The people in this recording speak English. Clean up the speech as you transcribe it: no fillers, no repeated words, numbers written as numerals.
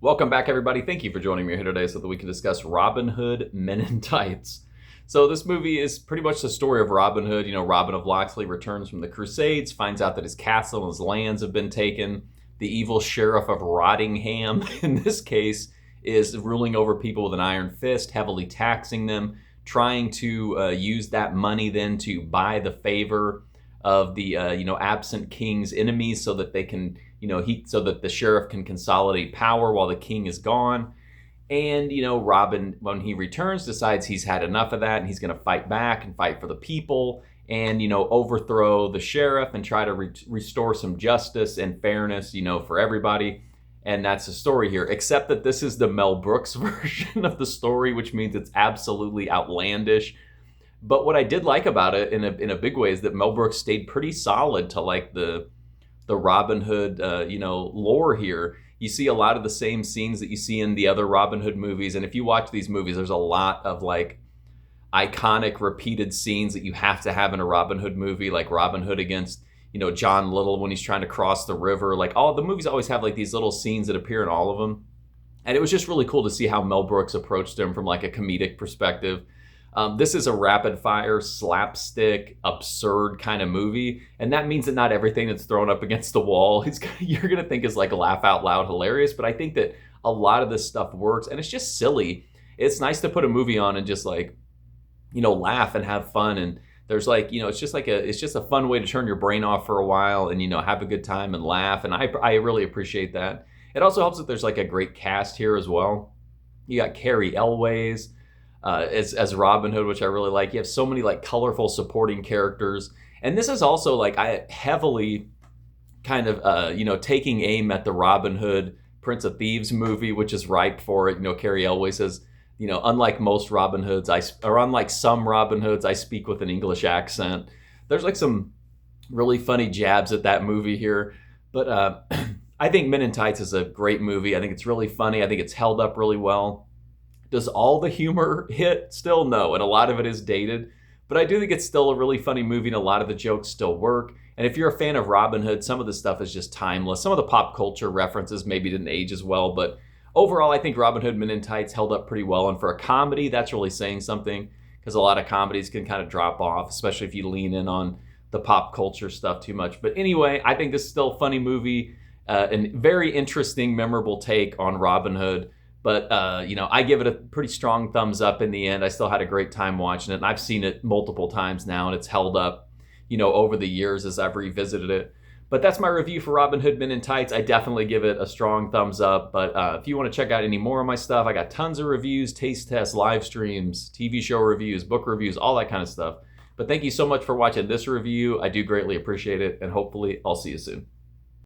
Welcome back, everybody. Thank you for joining me here today so that we can discuss Robin Hood Men in Tights. So this movie is pretty much the story of Robin Hood. You know, Robin of Locksley returns from the Crusades, finds out that his castle and his lands have been taken. The evil sheriff of Rottingham, in this case, is ruling over people with an iron fist, heavily taxing them, trying to use that money then to buy the favor of the absent king's enemies so that they can so that the sheriff can consolidate power while the king is gone. And Robin, when he returns, decides he's had enough of that and he's going to fight back and fight for the people and overthrow the sheriff and try to restore some justice and fairness for everybody. And that's the story here, except that this is the Mel Brooks version of the story, which means it's absolutely outlandish. But what I did like about it in a big way is that Mel Brooks stayed pretty solid to like the Robin Hood lore here. You see a lot of the same scenes that you see in the other Robin Hood movies, and if you watch these movies, there's a lot of like iconic repeated scenes that you have to have in a Robin Hood movie, like Robin Hood against John Little when he's trying to cross the river. Like all the movies always have like these little scenes that appear in all of them, and it was just really cool to see how Mel Brooks approached them from like a comedic perspective. This is a rapid-fire, slapstick, absurd kind of movie, and that means that not everything that's thrown up against the wall you're going to think is like laugh out loud hilarious, but I think that a lot of this stuff works, and it's just silly. It's nice to put a movie on and just like, laugh and have fun, and there's like, it's just a fun way to turn your brain off for a while and, have a good time and laugh, and I really appreciate that. It also helps that there's like a great cast here as well. You got Cary Elwes, as Robin Hood, which I really like. You have so many like colorful supporting characters, and this is also like I heavily kind of taking aim at the Robin Hood Prince of Thieves movie, which is ripe for it. Cary Elwes says, unlike most Robin Hoods, unlike some Robin Hoods, I speak with an English accent. There's like some really funny jabs at that movie here, but I think Men in Tights is a great movie. I think it's really funny. I think it's held up really well. Does all the humor hit? Still no, and a lot of it is dated. But I do think it's still a really funny movie, and a lot of the jokes still work. And if you're a fan of Robin Hood, some of the stuff is just timeless. Some of the pop culture references maybe didn't age as well, but overall, I think Robin Hood Men in Tights held up pretty well. And for a comedy, that's really saying something, because a lot of comedies can kind of drop off, especially if you lean in on the pop culture stuff too much. But anyway, I think this is still a funny movie, and very interesting, memorable take on Robin Hood. But, I give it a pretty strong thumbs up in the end. I still had a great time watching it, and I've seen it multiple times now, and it's held up, over the years as I've revisited it. But that's my review for Robin Hood Men in Tights. I definitely give it a strong thumbs up. But if you want to check out any more of my stuff, I got tons of reviews, taste tests, live streams, TV show reviews, book reviews, all that kind of stuff. But thank you so much for watching this review. I do greatly appreciate it, and hopefully I'll see you soon.